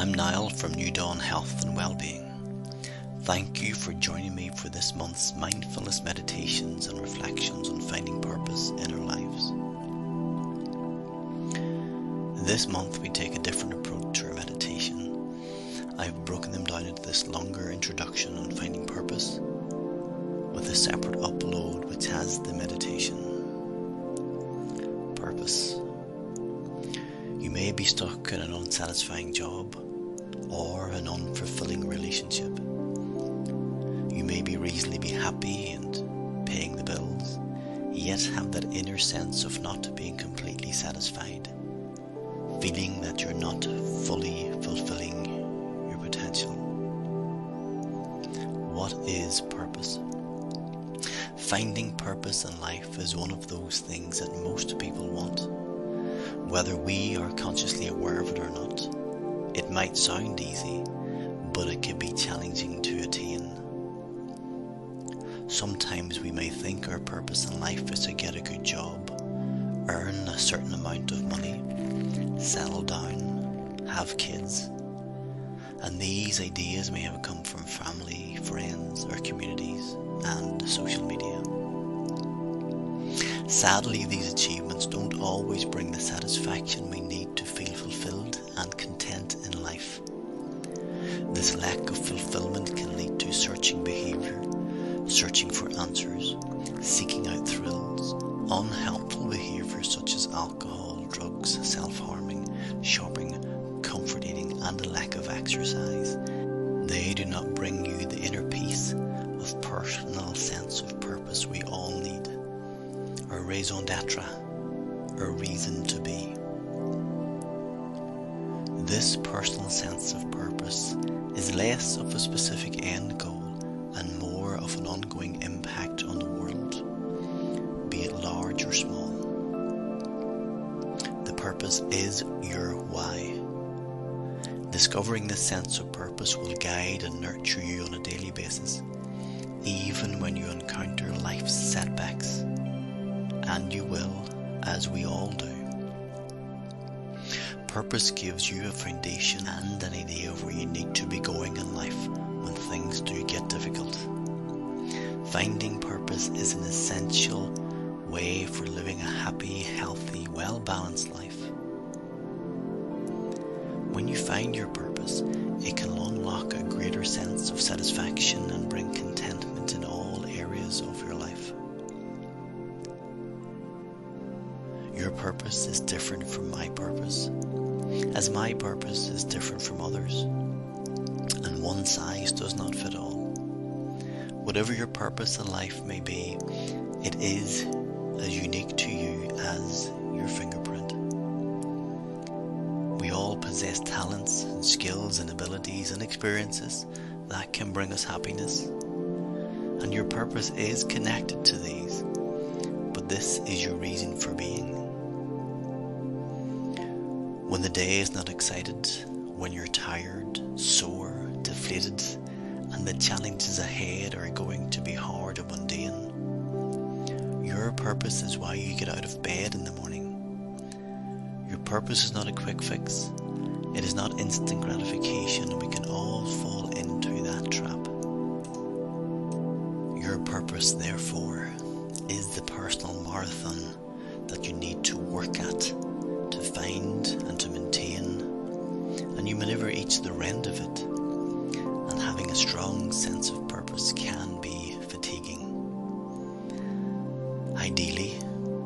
I'm Niall from New Dawn Health and Wellbeing. Thank you for joining me for this month's mindfulness meditations and reflections on finding purpose in our lives. This month we take a different approach to our meditation. I've broken them down into this longer introduction on finding purpose with a separate upload which has the meditation. Purpose. You may be stuck in an unsatisfying job or an unfulfilling relationship. You may be reasonably happy and paying the bills, yet have that inner sense of not being completely satisfied, feeling that you're not fully fulfilling your potential. What is purpose? Finding purpose in life is one of those things that most people want. Whether we are consciously aware of it or not, it might sound easy, but it can be challenging to attain. Sometimes we may think our purpose in life is to get a good job, earn a certain amount of money, settle down, have kids, and these ideas may have come from family, friends, or communities, and social media. Sadly, these achievements don't always bring the satisfaction we need to feel fulfilled and content in life. This lack of fulfillment can lead to searching behaviour, searching for answers, seeking out thrills, unhelpful behaviours such as alcohol, drugs, self-harming, shopping, comfort eating, and a lack of exercise. They do not bring you the inner peace of personal sense of purpose we all need, our raison d'etre, our reason to be. This personal sense of purpose is less of a specific end goal and more of an ongoing impact on the world, be it large or small. The purpose is your why. Discovering this sense of purpose will guide and nurture you on a daily basis, even when you encounter life's setbacks, and you will, as we all do. Purpose gives you a foundation and an idea of where you need to be going in life when things do get difficult. Finding purpose is an essential way for living a happy, healthy, well-balanced life. When you find your purpose, it can unlock a greater sense of satisfaction and bring contentment in all areas of your life. Your purpose is different from my purpose, as my purpose is different from others, and one size does not fit all. Whatever your purpose in life may be, it is as unique to you as your fingerprint. We all possess talents and skills and abilities and experiences that can bring us happiness, and your purpose is connected to these, but this is your reason for being. When the day is not excited, when you're tired, sore, deflated, and the challenges ahead are going to be hard and mundane, your purpose is why you get out of bed in the morning. Your purpose is not a quick fix. It is not instant gratification, and we can all fall into that trap. Your purpose, therefore, is the personal marathon that you need to work at, to find and to maintain, and you may never reach the end of it, and having a strong sense of purpose can be fatiguing. Ideally,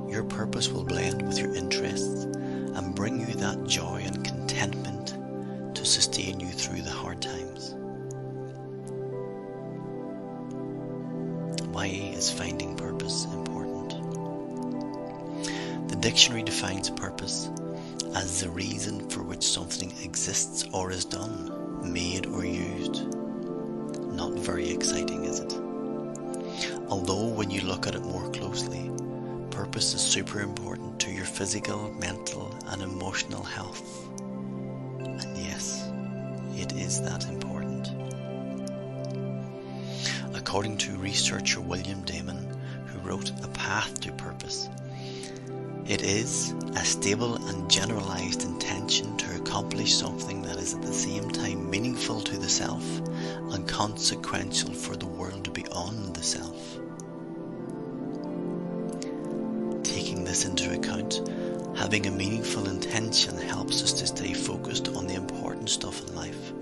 your purpose will blend with your interests and bring you that joy and contentment to sustain you through the hard times. Why is finding purpose important? The dictionary defines purpose as the reason for which something exists or is done, made or used. Not very exciting, is it? Although when you look at it more closely, purpose is super important to your physical, mental, and emotional health. And yes, it is that important. According to researcher William Damon, who wrote A Path to Purpose, It is a stable and generalized intention to accomplish something that is at the same time meaningful to the self and consequential for the world beyond the self. Taking this into account, having a meaningful intention helps us to stay focused on the important stuff in life,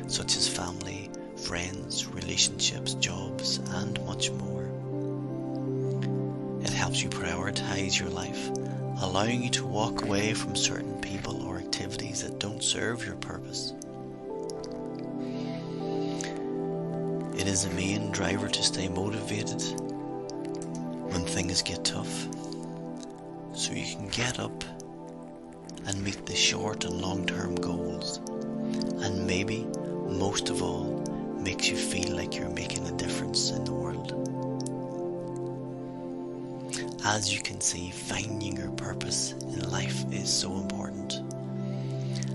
such as family, friends, relationships, jobs, and much more. It helps you prioritize your life, allowing you to walk away from certain people or activities that don't serve your purpose. It is a main driver to stay motivated when things get tough, so you can get up and meet the short and long-term goals, and maybe, most of all, makes you feel like you're making a difference in the world. As you can see, finding your purpose in life is so important.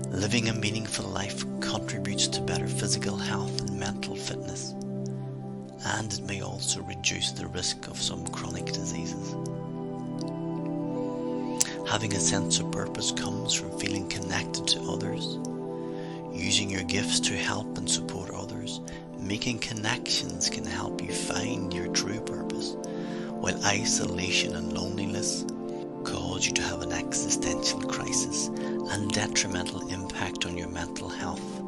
Living a meaningful life contributes to better physical health and mental fitness, and it may also reduce the risk of some chronic diseases. Having a sense of purpose comes from feeling connected to others, using your gifts to help and support others. Making connections can help you find your true purpose, while isolation and loneliness cause you to have an existential crisis and detrimental impact on your mental health,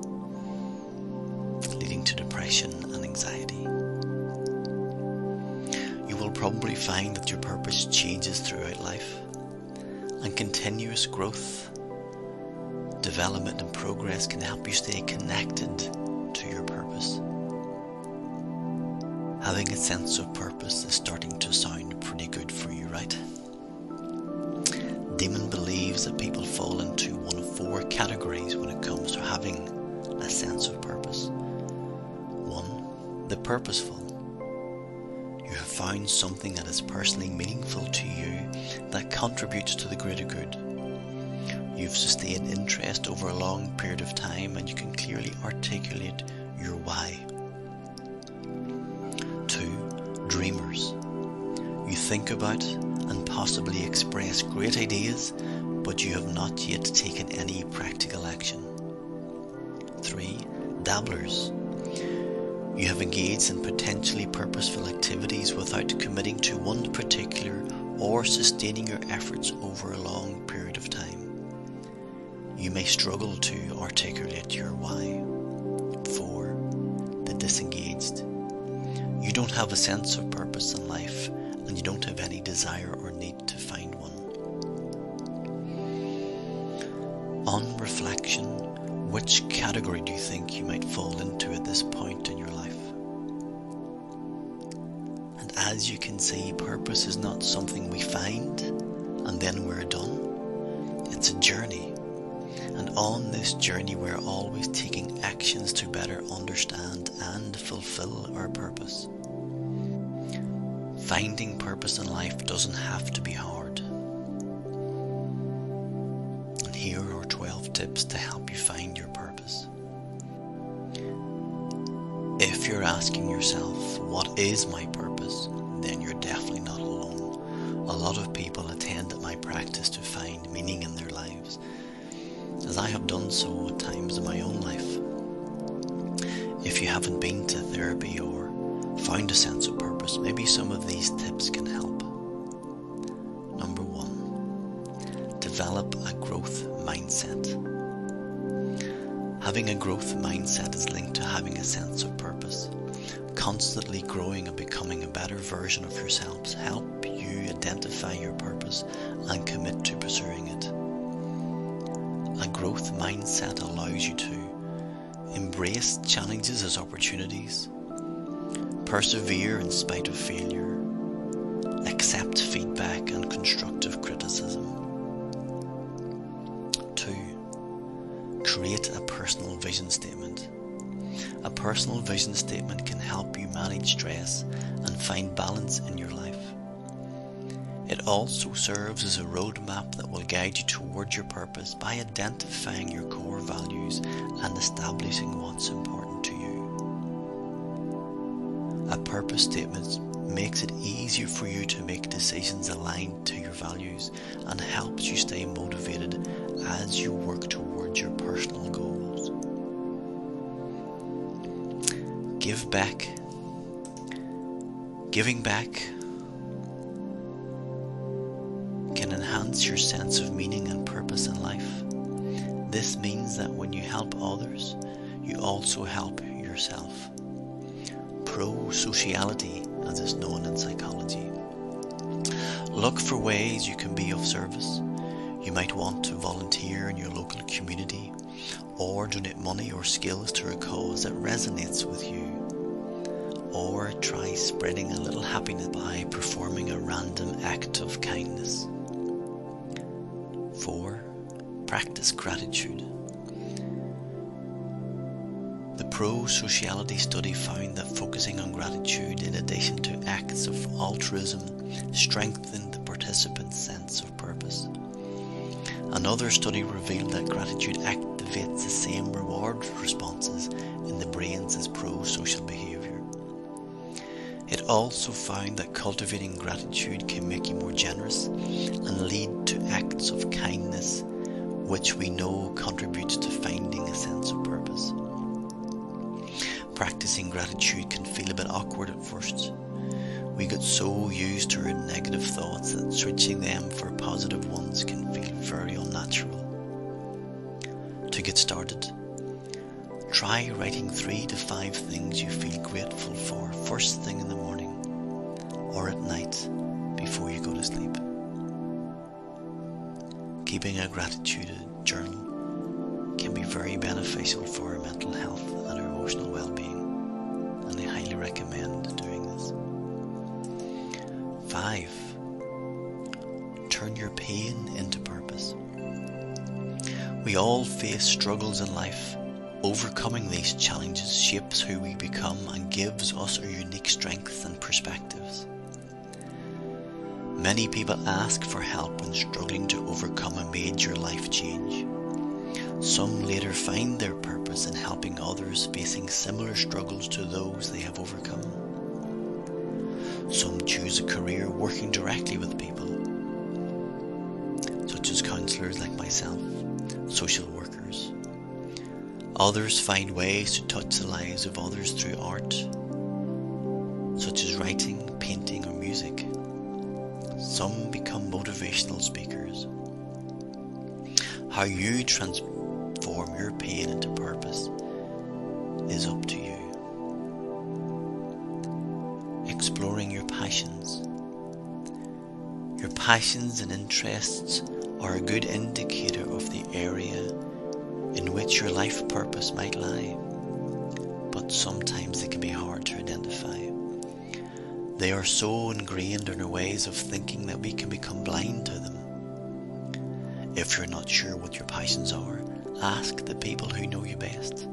leading to depression and anxiety. You will probably find that your purpose changes throughout life, and continuous growth, development and progress can help you stay connected to your purpose. Having a sense of purpose is starting to sound pretty good for you, right? Damon believes that people fall into one of 4 categories when it comes to having a sense of purpose. 1. The purposeful. You have found something that is personally meaningful to you that contributes to the greater good. You've sustained interest over a long period of time and you can clearly articulate your why. 2. Dreamers. You think about and possibly express great ideas, but you have not yet taken any practical action. 3. Dabblers. You have engaged in potentially purposeful activities without committing to one particular or sustaining your efforts over a long period of time. You may struggle to articulate your why. 4. The disengaged. You don't have a sense of purpose in life, and you don't have any desire or need to find one. On reflection, which category do you think you might fall into at this point in your life? And as you can see, purpose is not something we find and then we're done. It's a journey. And on this journey, we're always taking actions to better understand and fulfill our purpose. Finding purpose in life doesn't have to be hard. And here are 12 tips to help you find your purpose. If you're asking yourself, what is my purpose? Then you're definitely not alone. A lot of people attend my practice to find meaning in their lives, as I have done so at times in my own life. If you haven't been to therapy or found a sense of purpose, maybe some of these tips can help. Number 1, develop a growth mindset. Having a growth mindset is linked to having a sense of purpose. Constantly growing and becoming a better version of yourselves help you identify your purpose and commit to pursuing it. A growth mindset allows you to embrace challenges as opportunities, persevere in spite of failure, accept feedback and constructive criticism. 2. Create a personal vision statement. A personal vision statement can help you manage stress and find balance in your life. It also serves as a roadmap that will guide you towards your purpose by identifying your core values and establishing what's important to you. A purpose statement makes it easier for you to make decisions aligned to your values and helps you stay motivated as you work towards your personal goals. Give back. Giving back can enhance your sense of meaning and purpose in life. This means that when you help others, you also help yourself. Pro-sociality, as is known in psychology. Look for ways you can be of service. You might want to volunteer in your local community or donate money or skills to a cause that resonates with you. Or try spreading a little happiness by performing a random act of kindness. 4. Practice gratitude. The pro-sociality study found that focusing on gratitude in addition to acts of altruism strengthened the participants' sense of purpose. Another study revealed that gratitude activates the same reward responses in the brains as pro-social behavior. It also found that cultivating gratitude can make you more generous and lead to acts of kindness, which we know contributes to finding a sense of purpose. Practicing gratitude can feel a bit awkward at first. We get so used to our negative thoughts that switching them for positive ones can feel very unnatural. To get started, try writing 3 to 5 things you feel grateful for first thing in the morning or at night before you go to sleep. Keeping a gratitude journal can be very beneficial for our mental health and our emotional well-being, and I highly recommend doing this. 5. Turn your pain into purpose. We all face struggles in life. Overcoming these challenges shapes who we become and gives us our unique strengths and perspectives. Many people ask for help when struggling to overcome a major life change. Some later find their purpose in helping others facing similar struggles to those they have overcome. Some choose a career working directly with people, such as counsellors like myself, social workers. Others find ways to touch the lives of others through art, such as writing, painting, or music. Some become motivational speakers. How you transform your pain into purpose is up to you. Exploring your passions. Your passions and interests are a good indicator of the area in which your life purpose might lie, but sometimes they can be hard to identify. They are so ingrained in our ways of thinking that we can become blind to them. If you're not sure what your passions are, ask the people who know you best.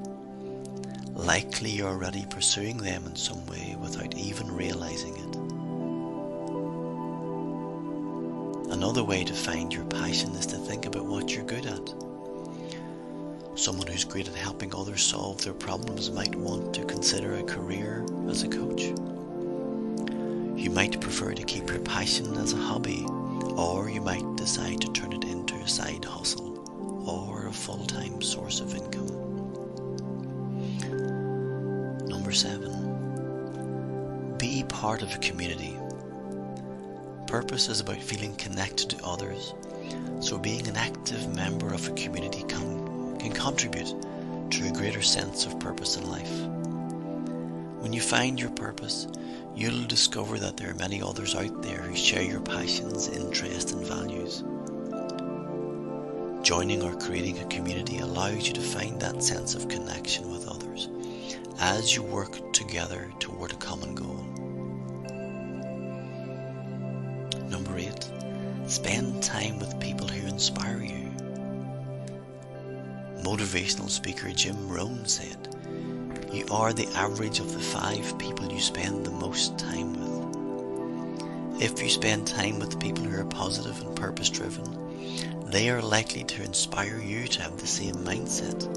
Likely you're already pursuing them in some way without even realizing it. Another way to find your passion is to think about what you're good at. Someone who's great at helping others solve their problems might want to consider a career as a coach. You might prefer to keep your passion as a hobby, or you might decide to turn it into a side hustle or a full-time source of income. Number 7. Be part of a community. Purpose is about feeling connected to others, so being an active member of a community can contribute to a greater sense of purpose in life. When you find your purpose, you'll discover that there are many others out there who share your passions, interests, and values. Joining or creating a community allows you to find that sense of connection with others as you work together toward a common goal. Number 8. Spend time with people who inspire you. Motivational speaker Jim Rohn said, "You are the average of the 5 people you spend the most time with." If you spend time with people who are positive and purpose-driven, they are likely to inspire you to have the same mindset.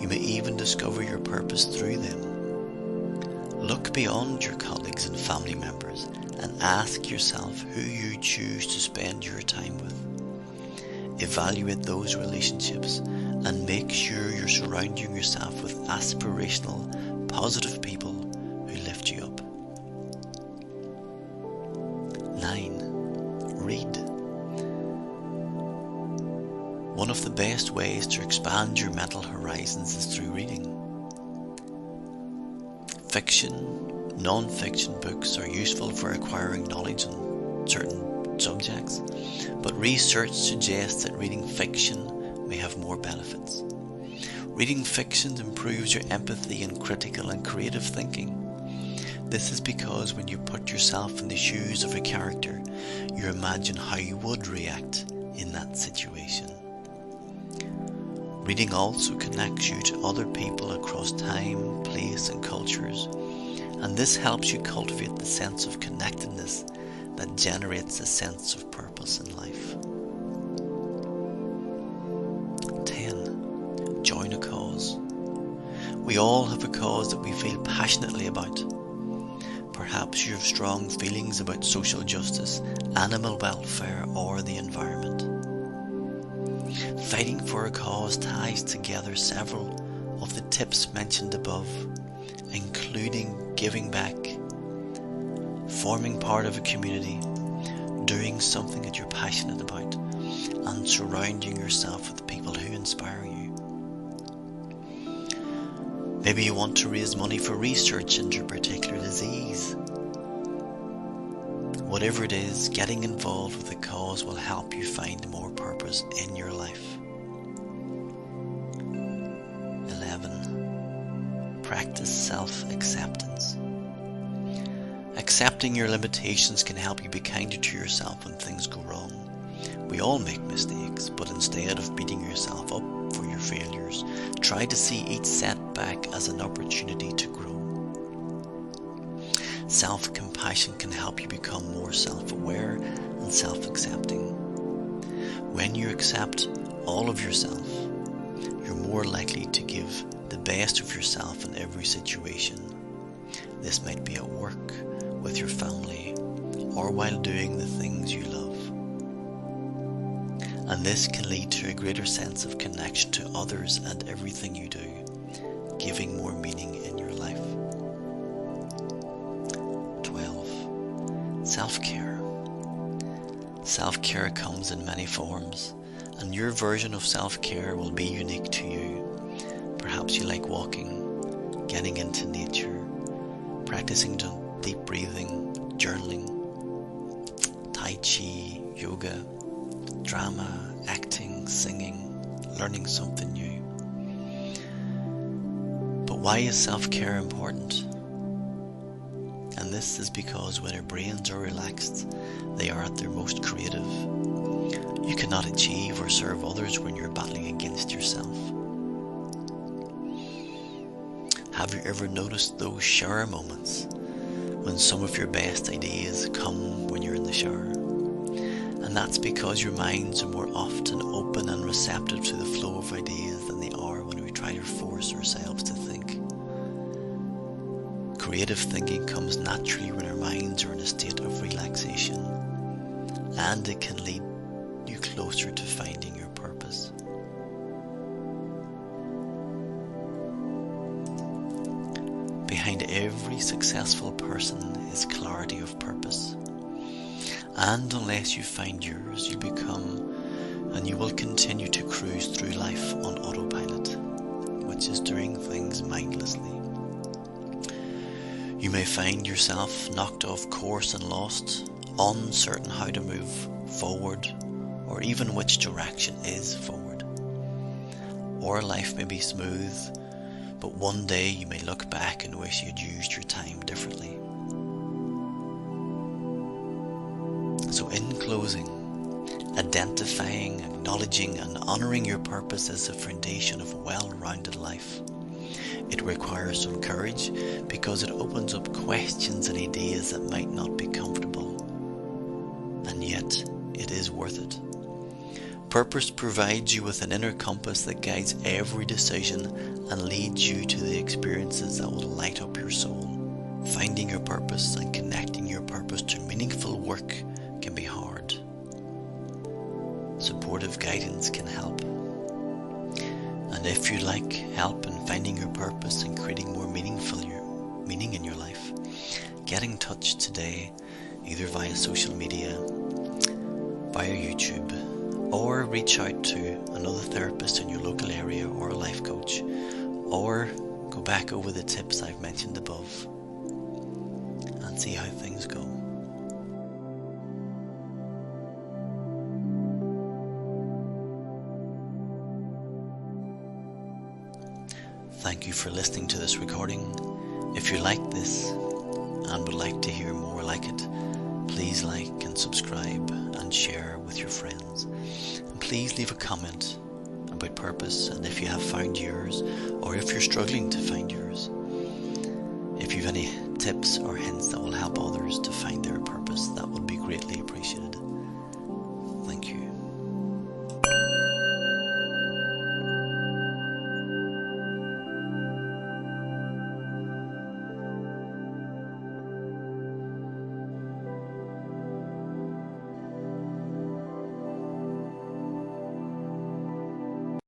You may even discover your purpose through them. Look beyond your colleagues and family members and ask yourself who you choose to spend your time with. Evaluate those relationships and make sure you're surrounding yourself with aspirational, positive people who lift you up. 9. Read. One of the best ways to expand your mental horizons is through reading. Fiction, non-fiction books are useful for acquiring knowledge on certain subjects, but research suggests that reading fiction may have more benefits. Reading fiction improves your empathy and critical and creative thinking. This is because when you put yourself in the shoes of a character, you imagine how you would react in that situation. Reading also connects you to other people across time, place, and cultures, and this helps you cultivate the sense of connectedness that generates a sense of purpose in life. 10. Join a cause. We all have a cause that we feel passionately about. Perhaps you have strong feelings about social justice, animal welfare, or the environment. Fighting for a cause ties together several of the tips mentioned above, including giving back, forming part of a community, doing something that you're passionate about, and surrounding yourself with people who inspire you. Maybe you want to raise money for research into a particular disease. Whatever it is, getting involved with the cause will help you find more purpose in your life. 11. Practice self-acceptance. Accepting your limitations can help you be kinder to yourself when things go wrong. We all make mistakes, but instead of beating yourself up for your failures, try to see each setback as an opportunity to grow. Self-compassion can help you become more self-aware and self-accepting. When you accept all of yourself, you're more likely to give the best of yourself in every situation. This might be at work, with your family, or while doing the things you love. And this can lead to a greater sense of connection to others and everything you do, giving more meaning in your life. 12. Self-care. Self-care comes in many forms, and your version of self-care will be unique to you. Perhaps you like walking, getting into nature, practicing deep breathing, journaling, tai chi, yoga, drama, acting, singing, learning something new. But why is self-care important? And this is because when our brains are relaxed, they are at their most creative. You cannot achieve or serve others when you're battling against yourself. Have you ever noticed those shower moments when some of your best ideas come when you're in the shower? And that's because your minds are more often open and receptive to the flow of ideas than they are when we try to force ourselves to think. Creative thinking comes naturally when our minds are in a state of relaxation, and it can lead you closer to finding your purpose. Behind every successful person is clarity of purpose. And unless you find yours, you become and you will continue to cruise through life on autopilot, which is doing things mindlessly. You may find yourself knocked off course and lost, uncertain how to move forward, or even which direction is forward. Or life may be smooth, but one day you may look back and wish you'd used your time differently. So in closing, identifying, acknowledging and honouring your purpose is the foundation of a well-rounded life. It requires some courage because it opens up questions and ideas that might not be comfortable. And yet, it is worth it. Purpose provides you with an inner compass that guides every decision and leads you to the experiences that will light up your soul. Finding your purpose and connecting your purpose purpose to meaningful work can be hard. Supportive guidance can help. And if you'd like help in finding your purpose and creating more meaning in your life, get in touch today, either via social media, via YouTube, or reach out to another therapist in your local area or a life coach, or go back over the tips I've mentioned above and see how things go. Thank you for listening to this recording. If you like this and would like to hear more like it, please like and subscribe and share with your friends. And please leave a comment about purpose and if you have found yours, or if you're struggling to find yours. If you have any tips or hints that will help others to find their purpose, that would be greatly appreciated.